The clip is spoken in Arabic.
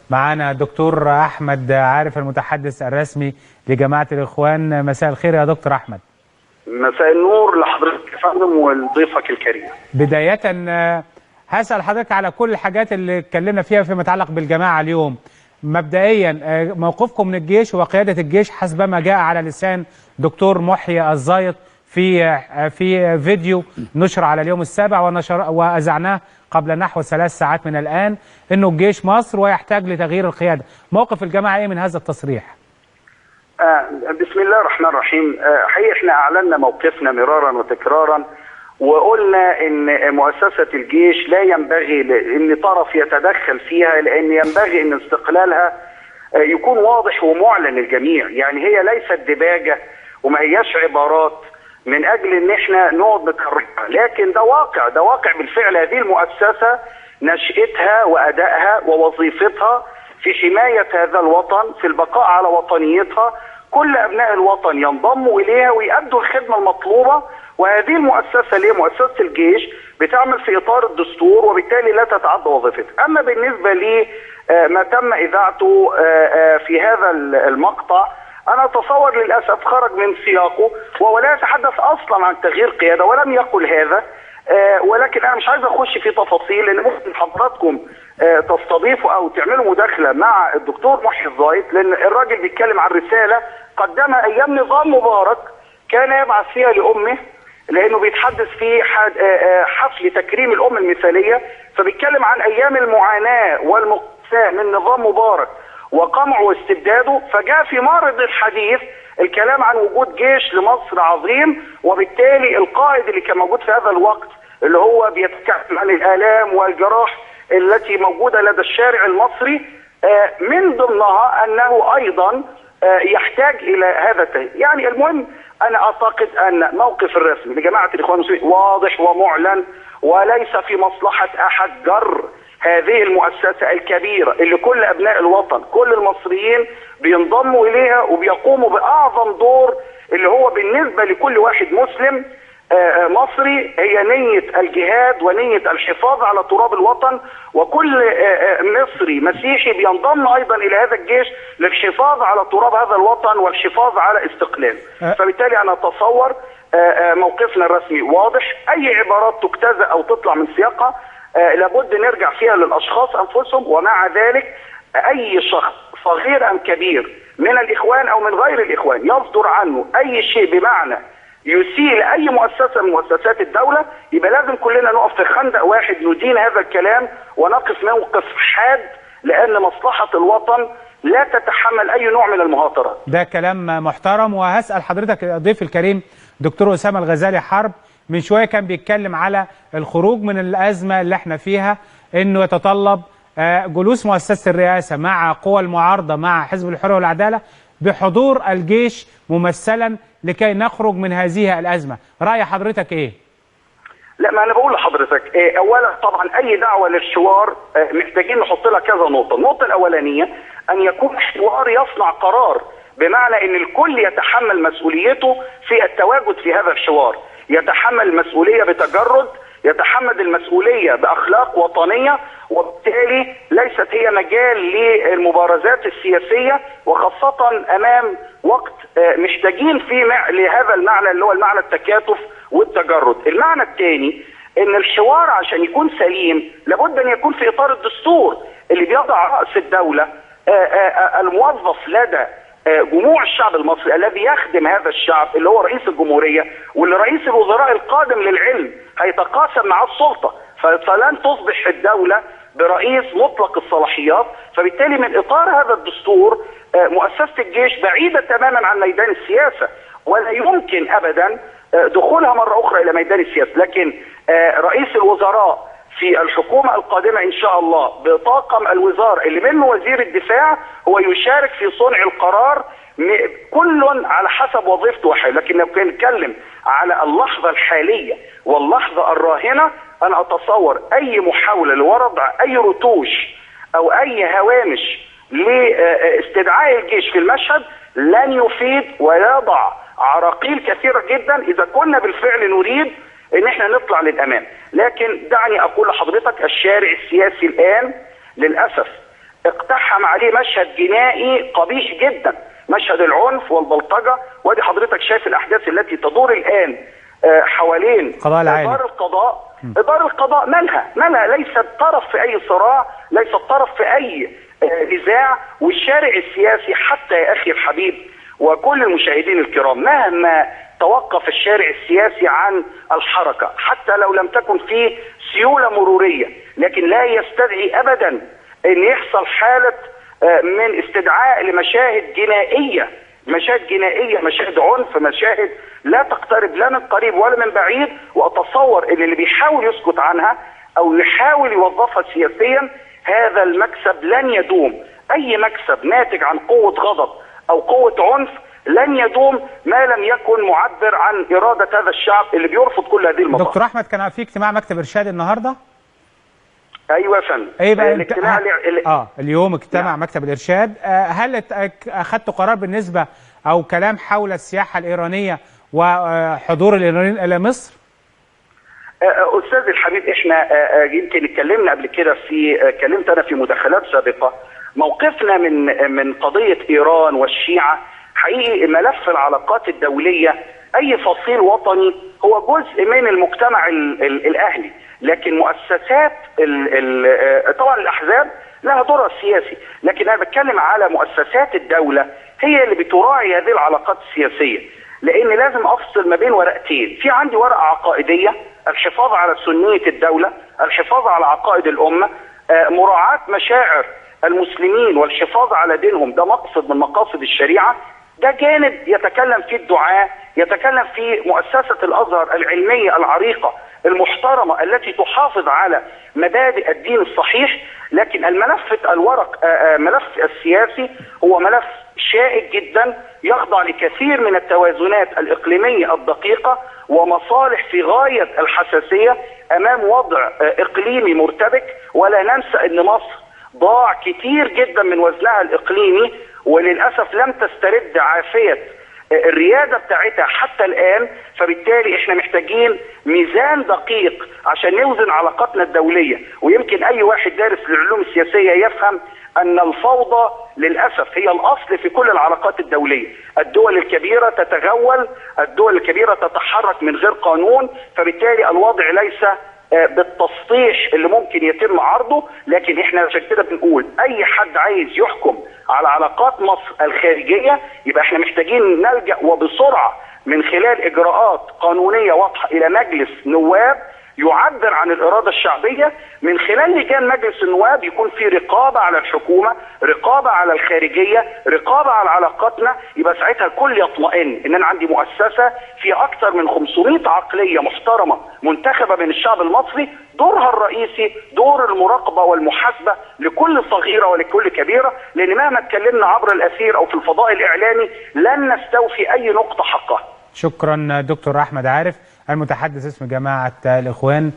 معانا دكتور أحمد عارف المتحدث الرسمي لجماعة الإخوان. مساء الخير يا دكتور أحمد. مساء النور لحضرتك يا فندم ولضيفك الكريم. بداية هسأل حضرتك على كل الحاجات اللي اتكلمنا فيها فيما يتعلق بالجماعة اليوم. مبدئيا موقفكم من الجيش وقيادة الجيش حسب ما جاء على لسان دكتور محي الزايط في فيديو نشر على اليوم السابع وأذعناه قبل نحو 3 ساعات من الآن، إنه الجيش مصر ويحتاج لتغيير القيادة. موقف الجماعة إيه من هذا التصريح؟ بسم الله الرحمن الرحيم. حقيقة احنا أعلنا موقفنا مرارا وتكرارا وقلنا إن مؤسسة الجيش لا ينبغي إن طرف يتدخل فيها، لأن ينبغي إن استقلالها يكون واضح ومعلن للجميع. يعني هي ليست دباجة وما هياش عبارات من اجل ان احنا نقعد نكررها، لكن ده واقع بالفعل. هذه المؤسسه نشأتها وادائها ووظيفتها في حمايه هذا الوطن، في البقاء على وطنيتها. كل ابناء الوطن ينضموا اليها ويؤدوا الخدمه المطلوبه، وهذه المؤسسه اللي هي مؤسسه الجيش بتعمل في اطار الدستور وبالتالي لا تتعدى وظيفتها. اما بالنسبه لي ما تم اذاعته في هذا المقطع، أنا أتصور للأسف خرج من سياقه وهو لا يتحدث أصلا عن تغيير قيادة ولم يقل هذا. ولكن أنا مش عايز أخش في تفاصيل، لأن ممكن حضراتكم تستضيفوا أو تعملوا مداخلة مع الدكتور محي الزايط، لأن الراجل بيتكلم عن رسالة قدمها أيام نظام مبارك كان يبعث فيها لأمه، لأنه بيتحدث في حفل تكريم الأم المثالية، فبيتكلم عن أيام المعاناة والمقاساة من نظام مبارك وقمعه واستبداده. فجاء في معرض الحديث الكلام عن وجود جيش لمصر عظيم، وبالتالي القائد اللي كان موجود في هذا الوقت اللي هو بيتكلم عن الآلام والجراح التي موجودة لدى الشارع المصري، من ضمنها أنه أيضا يحتاج إلى هذا التغيير. يعني المهم أنا أعتقد أن موقف الرسمي لجماعة الإخوان المسلمين واضح ومعلن، وليس في مصلحة أحد جر هذه المؤسسة الكبيرة اللي كل أبناء الوطن كل المصريين بينضموا إليها وبيقوموا بأعظم دور، اللي هو بالنسبة لكل واحد مسلم مصري هي نية الجهاد ونية الحفاظ على تراب الوطن، وكل مصري مسيحي بينضم أيضا إلى هذا الجيش للحفاظ على تراب هذا الوطن والحفاظ على استقلاله. فبالتالي أنا أتصور موقفنا الرسمي واضح. أي عبارات تجتزأ أو تطلع من سياقها لابد نرجع فيها للأشخاص أنفسهم، ومع ذلك أي شخص صغير أم كبير من الإخوان أو من غير الإخوان يصدر عنه أي شيء بمعنى يسيء لأي مؤسسة من مؤسسات الدولة، يبقى لازم كلنا نقف في خندق واحد ندين هذا الكلام ونقف موقف حاد، لأن مصلحة الوطن لا تتحمل أي نوع من المهاترات. ده كلام محترم. وهسأل حضرتك الضيف الكريم دكتور أسامة الغزالي حرب، من شوية كان بيتكلم على الخروج من الأزمة اللي احنا فيها، انه يتطلب جلوس مؤسسة الرئاسة مع قوى المعارضة مع حزب الحرية والعدالة بحضور الجيش ممثلا لكي نخرج من هذه الأزمة. رأي حضرتك ايه؟ لا، ما انا بقول لحضرتك اولا طبعا اي دعوة للحوار محتاجين نحط لها كذا نقطة. النقطة الاولانية ان يكون حوار يصنع قرار، بمعنى ان الكل يتحمل مسؤوليته في التواجد في هذا الحوار، يتحمل المسؤولية بتجرد، يتحمل المسؤولية بأخلاق وطنية، وبالتالي ليست هي مجال للمبارزات السياسية، وخاصة أمام وقت محتاجين فيه لهذا المعنى اللي هو المعنى التكاتف والتجرد. المعنى الثاني ان الحوار عشان يكون سليم لابد ان يكون في اطار الدستور اللي بيضع رأس الدولة الموظف لدى جموع الشعب المصري الذي يخدم هذا الشعب اللي هو رئيس الجمهورية، واللي رئيس الوزراء القادم للعلم هيتقاسم مع السلطة، فلن تصبح الدولة برئيس مطلق الصلاحيات. فبالتالي من إطار هذا الدستور مؤسسة الجيش بعيدة تماما عن ميدان السياسة، ولا يمكن أبدا دخولها مرة أخرى إلى ميدان السياسة. لكن رئيس الوزراء في الحكومة القادمة إن شاء الله بطاقم الوزارة اللي منه وزير الدفاع هو يشارك في صنع القرار، كل على حسب وظيفته وحاله. لكن لو كان نتكلم على اللحظة الحالية واللحظة الراهنة، أنا أتصور أي محاولة لوضع أي رتوش أو أي هوامش لاستدعاء الجيش في المشهد لن يفيد ويضع عراقيل كثيرة جدا إذا كنا بالفعل نريد ان احنا نطلع للامام. لكن دعني اقول لحضرتك الشارع السياسي الان للاسف بيقام عليه مشهد جنائي قبيح جدا، مشهد العنف والبلطجه. وادي حضرتك شايف الاحداث التي تدور الان حوالين دار القضاء. دار القضاء مالها ليست طرف في اي صراع، ليست طرف في اي نزاع. والشارع السياسي حتى يا اخي الحبيب وكل المشاهدين الكرام، مهما توقف الشارع السياسي عن الحركه حتى لو لم تكن فيه سيوله مروريه، لكن لا يستدعي ابدا ان يحصل حاله من استدعاء لمشاهد جنائيه، مشاهد عنف، مشاهد لا تقترب لا من قريب ولا من بعيد. واتصور ان اللي بيحاول يسكت عنها او يحاول يوظفها سياسيا هذا المكسب لن يدوم. اي مكسب ناتج عن قوه غضب او قوه عنف لن يدوم ما لم يكن معبر عن اراده هذا الشعب اللي بيرفض كل هذه المظاهر. دكتور احمد، كان في اجتماع مكتب ارشاد النهارده؟ ايوه يا فندم. ايه بقى الاجتماع اليوم اجتمع مكتب الارشاد. هل اخذتوا قرار بالنسبه او كلام حول السياحه الايرانيه وحضور الايرانيين الى مصر؟ استاذ الحبيب، احنا يمكن اتكلمنا قبل كده اتكلمت انا في مداخلات سابقه. موقفنا من قضيه ايران والشيعه حقيقي ملف العلاقات الدوليه، اي فصيل وطني هو جزء من المجتمع الاهلي، لكن مؤسسات طبعا الاحزاب لها دورها السياسي، لكن انا بتكلم على مؤسسات الدوله هي اللي بتراعي هذه العلاقات السياسيه. لان لازم افصل ما بين ورقتين، في عندي ورقه عقائديه الحفاظ على سنيه الدوله، الحفاظ على عقائد الامه، مراعاه مشاعر المسلمين والحفاظ على دينهم، ده مقصد من مقاصد الشريعه. ده جانب يتكلم فيه الدعاة، يتكلم فيه مؤسسة الأزهر العلمية العريقة المحترمة التي تحافظ على مبادئ الدين الصحيح. لكن ملف السياسي هو ملف شائك جدا، يخضع لكثير من التوازنات الإقليمية الدقيقة ومصالح في غاية الحساسية أمام وضع إقليمي مرتبك. ولا ننسى أن مصر ضاع كتير جدا من وزنها الإقليمي، وللأسف لم تسترد عافية الريادة بتاعتها حتى الآن. فبالتالي احنا محتاجين ميزان دقيق عشان نوزن علاقاتنا الدولية. ويمكن أي واحد دارس للعلوم السياسية يفهم أن الفوضى للأسف هي الأصل في كل العلاقات الدولية. الدول الكبيرة تتغول، الدول الكبيرة تتحرك من غير قانون، فبالتالي الوضع ليس بالتسطيح اللي ممكن يتم عرضه. لكن احنا عشان كده بنقول اي حد عايز يحكم على علاقات مصر الخارجيه يبقى احنا محتاجين نلجأ وبسرعه من خلال اجراءات قانونيه واضحه الى مجلس نواب يعبر عن الاراده الشعبيه. من خلال لجان مجلس النواب يكون في رقابه على الحكومه، رقابه على الخارجيه، رقابه على علاقاتنا. يبقى ساعتها الكل يطمئن ان انا عندي مؤسسه فيها اكثر من 500 عقليه محترمه منتخبه من الشعب المصري، دورها الرئيسي دور المراقبه والمحاسبه لكل صغيره ولكل كبيره. لان مهما اتكلمنا عبر الاثير او في الفضاء الاعلامي لن نستوفي اي نقطه حقها. شكرا دكتور احمد عارف، المتحدث اسم جماعه الاخوان.